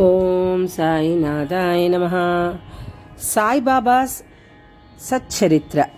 Om Sai Nadaya Namaha. Sai Baba's Satcharitra,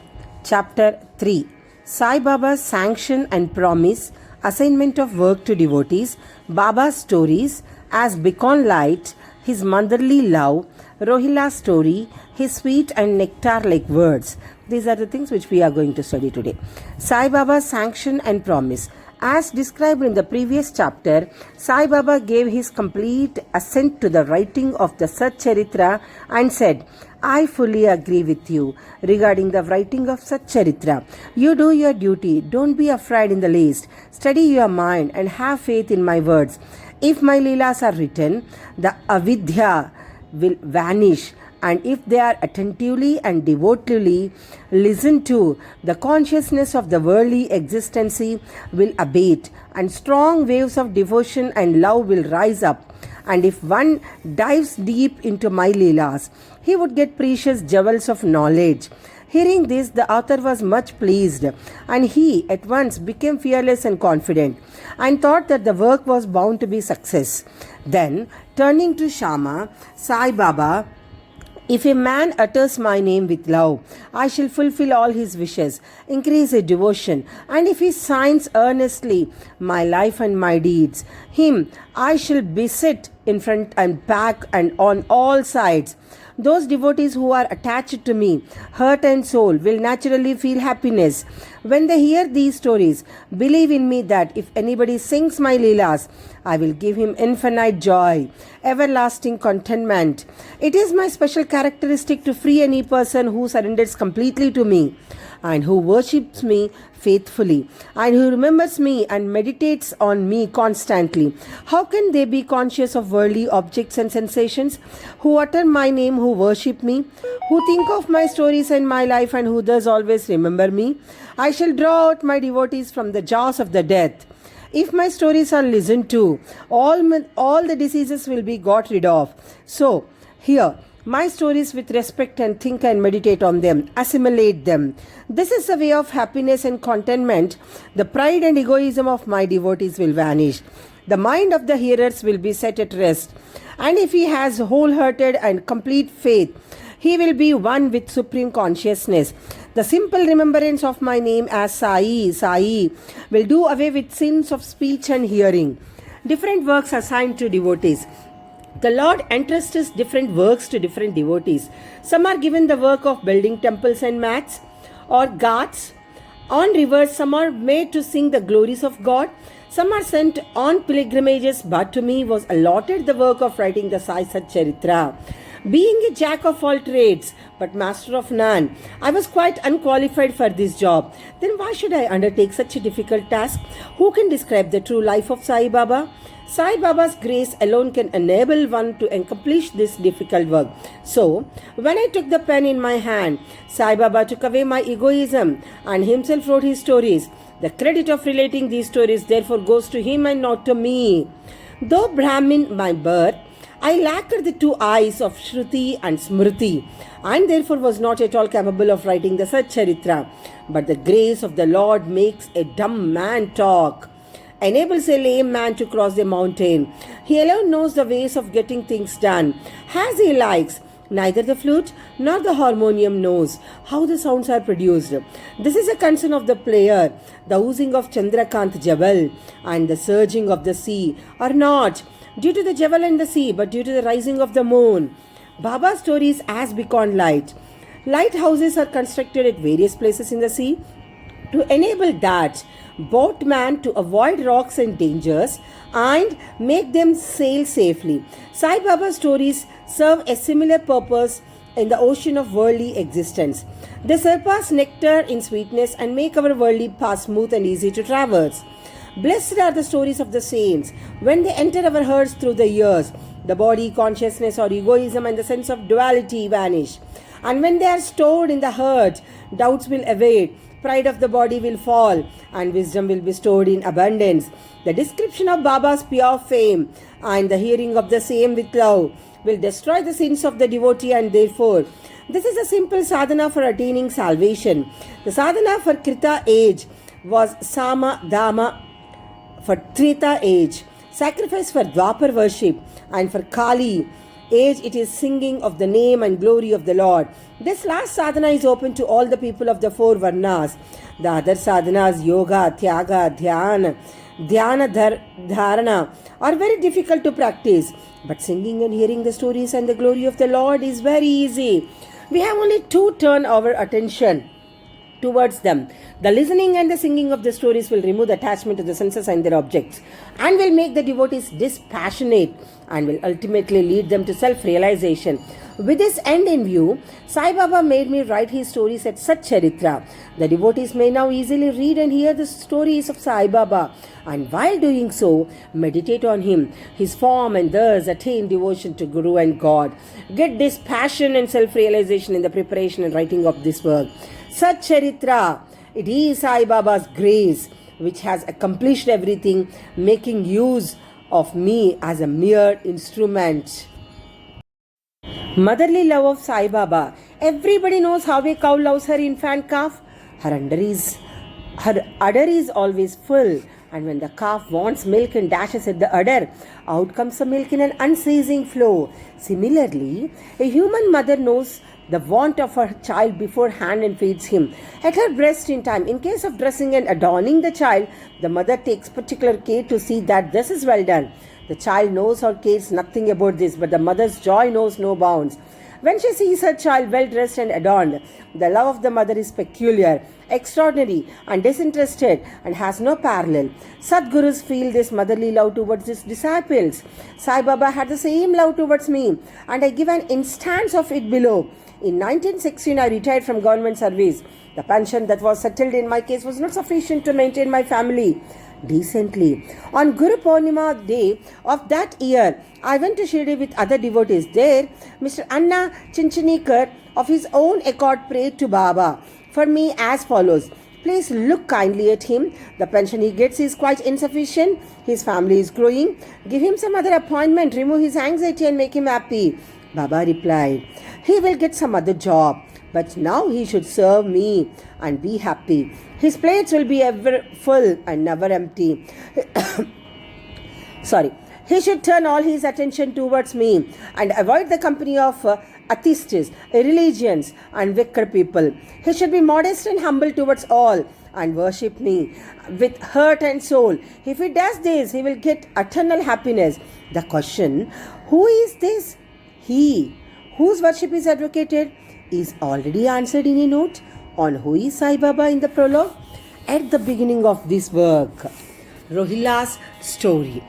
Chapter 3. Sai Baba's Sanction and Promise, Assignment of Work to Devotees, Baba's Stories as Beacon Light, His Motherly Love, Rohilla's Story, His Sweet and Nectar-like Words. These are the things which we are going to study today. Sai Baba's Sanction and Promise. As described in the previous chapter, Sai Baba gave his complete assent to the writing of the Satcharitra and said, I fully agree with you regarding the writing of Satcharitra. You do your duty, don't be afraid in the least. Study your mind and have faith in my words. If my Leelas are written, the avidya will vanish, and if they are attentively and devoutly listened to, the consciousness of the worldly existency will abate, and strong waves of devotion and love will rise up. And if one dives deep into my Leelas, he would get precious jewels of knowledge. Hearing this, the author was much pleased, and he at once became fearless and confident, and thought that the work was bound to be success. Then, turning to Shama, Sai Baba, if a man utters my name with love, I shall fulfill all his wishes, increase his devotion, and if he signs earnestly my life and my deeds, him I shall beset in front and back and on all sides. Those devotees who are attached to me, heart and soul, will naturally feel happiness. When they hear these stories, believe in me that if anybody sings my Leelas, I will give him infinite joy, everlasting contentment. It is my special characteristic to free any person who surrenders completely to me, and who worships me faithfully, and who remembers me and meditates on me constantly. How can they be conscious of worldly objects and sensations? Who utter my name, who worship me, who think of my stories and my life, and who thus always remember me? I shall draw out my devotees from the jaws of the death. If my stories are listened to, all the diseases will be got rid of. So, here, my stories with respect and think and meditate on them, assimilate them. This is the way of happiness and contentment. The pride and egoism of my devotees will vanish. The mind of the hearers will be set at rest. And if he has wholehearted and complete faith, he will be one with supreme consciousness. The simple remembrance of my name as Sai, Sai will do away with sins of speech and hearing. Different works assigned to devotees. The Lord entrusts different works to different devotees. Some are given the work of building temples and mats or ghats on rivers. Some are made to sing the glories of God. Some are sent on pilgrimages, but to me was allotted the work of writing the Sai Satcharitra. Being a jack of all trades, but master of none, I was quite unqualified for this job. Then why should I undertake such a difficult task? Who can describe the true life of Sai Baba? Sai Baba's grace alone can enable one to accomplish this difficult work. So, when I took the pen in my hand, Sai Baba took away my egoism and himself wrote his stories. The credit of relating these stories therefore goes to him and not to me. Though Brahmin by birth, I lacked the two eyes of Shruti and Smriti, and therefore was not at all capable of writing the Satcharitra. But the grace of the Lord makes a dumb man talk, enables a lame man to cross the mountain. He alone knows the ways of getting things done, as he likes. Neither the flute nor the harmonium knows how the sounds are produced. This is a concern of the player. The oozing of Chandrakant Jewel and the surging of the sea are not due to the Jewel and the sea, but due to the rising of the moon. Baba's stories as Beacon Light. Lighthouses are constructed at various places in the sea to enable that boatman to avoid rocks and dangers and make them sail safely. Sai Baba's stories serve a similar purpose in the ocean of worldly existence. They surpass nectar in sweetness and make our worldly path smooth and easy to traverse. Blessed are the stories of the saints. When they enter our hearts through the ears, the body, consciousness or egoism and the sense of duality vanish. And when they are stored in the heart, doubts will evade, pride of the body will fall, and wisdom will be stored in abundance. The description of Baba's pure fame and the hearing of the same with love will destroy the sins of the devotee, and therefore this is a simple sadhana for attaining salvation. The sadhana for Krita age was Sama Dama for Treta age. sacrifice for Dwapar worship, and for Kali age it is singing of the name and glory of the Lord. This last sadhana is open to all the people of the four varnas. The other sadhanas, yoga, tyaga, dharana, are very difficult to practice. But singing and hearing the stories and the glory of the Lord is very easy. We have only to turn our attention towards them. The listening and the singing of the stories will remove the attachment to the senses and their objects, and will make the devotees dispassionate, and will ultimately lead them to self-realization. With this end in view, Sai Baba made me write his stories at Sat Charitra. The devotees may now easily read and hear the stories of Sai Baba, and while doing so, meditate on him, his form, and thus attain devotion to Guru and God. Get dispassion and self-realization in the preparation and writing of this work. Sat Charitra, it is Sai Baba's grace which has accomplished everything, making use of me as a mere instrument. Motherly love of Sai Baba. Everybody knows how a cow loves her infant calf. Her udder is always full, and when the calf wants milk and dashes at the udder, out comes the milk in an unceasing flow. Similarly, a human mother knows the want of her child beforehand and feeds him at her breast in time. In case of dressing and adorning the child, the mother takes particular care to see that this is well done. The child knows or cares nothing about this, but the mother's joy knows no bounds. When she sees her child well dressed and adorned, the love of the mother is peculiar, extraordinary, and disinterested, and has no parallel. Sadgurus feel this motherly love towards his disciples. Sai Baba had the same love towards me, and I give an instance of it below. In 1916, I retired from government service. The pension that was settled in my case was not sufficient to maintain my family decently. On Guru Purnima day of that year, I went to Shirdi with other devotees. There, Mr. Anna Chinchanikar of his own accord prayed to Baba for me as follows. Please look kindly at him. The pension he gets is quite insufficient. His family is growing. Give him some other appointment, remove his anxiety and make him happy. Baba replied, he will get some other job, but now he should serve me and be happy. His plates will be ever full and never empty. He should turn all his attention towards me and avoid the company of atheists, irreligions, and wicked people. He should be modest and humble towards all and worship me with heart and soul. If he does this, he will get eternal happiness. The question, who is this he whose worship is advocated, is already answered in a note on who is Sai Baba in the prologue at the beginning of this work. Rohilla's story.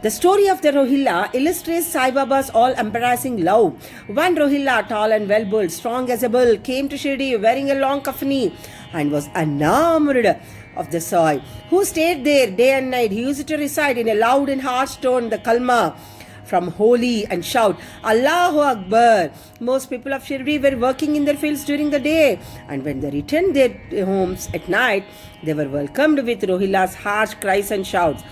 The story of the Rohilla illustrates Sai Baba's all-embarrassing love. One Rohilla, tall and well-built, strong as a bull, came to Shirdi wearing a long kafani and was enamored of the Sai, who stayed there day and night. He used to recite in a loud and harsh tone the kalma from holy and shout, Allahu Akbar. Most people of Shirdi were working in their fields during the day, and when they returned their homes at night, they were welcomed with Rohilla's harsh cries and shouts.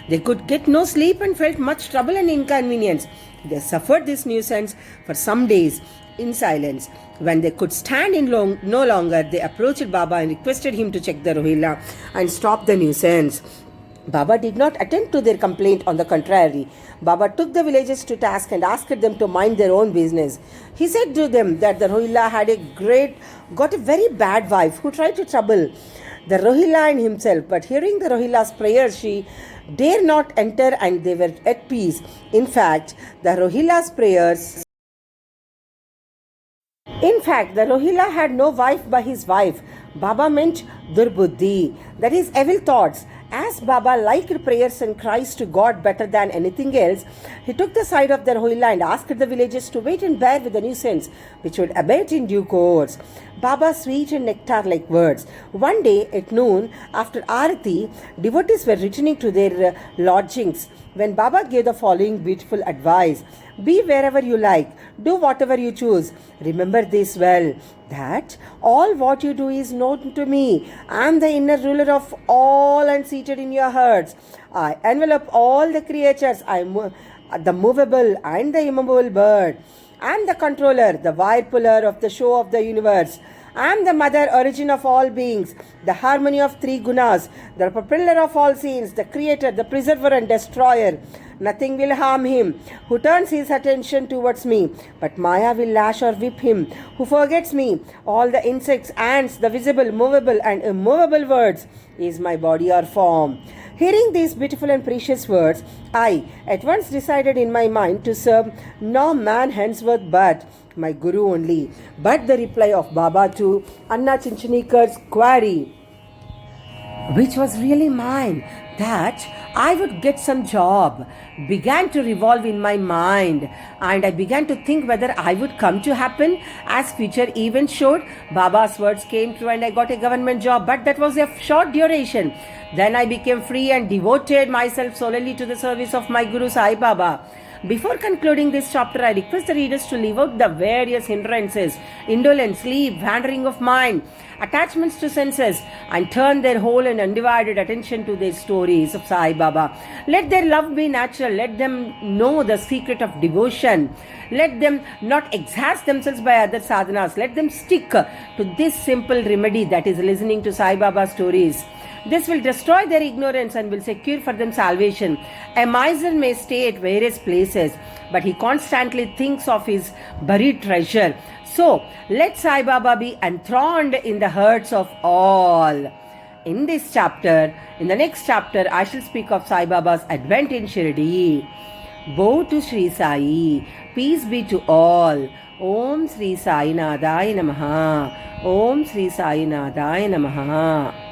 They could get no sleep and felt much trouble and inconvenience. They suffered this nuisance for some days in silence. When they could stand no longer, they approached Baba and requested him to check the Rohilla and stop the nuisance. Baba did not attend to their complaint. On the contrary, Baba took the villagers to task and asked them to mind their own business. He said to them that the Rohilla had got a very bad wife who tried to trouble the Rohilla and himself. But hearing the Rohilla's prayers, she dare not enter, and they were at peace. In fact, the Rohilla's prayers the Rohilla had no wife but his wife. Baba meant Durbuddhi, that is, evil thoughts. As Baba liked prayers and cries to God better than anything else, he took the side of the Rohilla and asked the villagers to wait and bear with the nuisance, which would abate in due course. Baba's sweet and nectar-like words. One day at noon, after Arati, devotees were returning to their lodgings when Baba gave the following beautiful advice. Be wherever you like, do whatever you choose. Remember this well, that all what you do is known to me. I am the inner ruler of all and seated in your hearts. I envelop all the creatures. I am the movable and the immovable bird. I am the controller, the wire puller of the show of the universe. I am the mother, origin of all beings, the harmony of three gunas, the propeller of all scenes, the creator, the preserver and destroyer. Nothing will harm him who turns his attention towards me, but Maya will lash or whip him who forgets me. All the insects, ants, the visible, movable and immovable words is my body or form. Hearing these beautiful and precious words, I at once decided in my mind to serve no man henceforth but my Guru only. But the reply of Baba to Anna Chinchanikar's query, which was really mine, that I would get some job, began to revolve in my mind, and I began to think whether I would come to happen as future events showed. Baba's words came true and I got a government job, but that was a short duration. Then I became free and devoted myself solely to the service of my Guru Sai Baba. Before concluding this chapter, I request the readers to leave out the various hindrances, indolence, sleep, wandering of mind, attachments to senses, and turn their whole and undivided attention to their stories of Sai Baba. Let their love be natural. Let them know the secret of devotion. Let them not exhaust themselves by other sadhanas. Let them stick to this simple remedy, that is listening to Sai Baba stories. This will destroy their ignorance and will secure for them salvation. A miser may stay at various places, but he constantly thinks of his buried treasure. So, let Sai Baba be enthroned in the hearts of all. In this chapter, in the next chapter, I shall speak of Sai Baba's advent in Shirdi. Bow to Sri Sai. Peace be to all. Om Sri Sai Nadaya Namaha. Om Sri Sai Nadaya Namaha.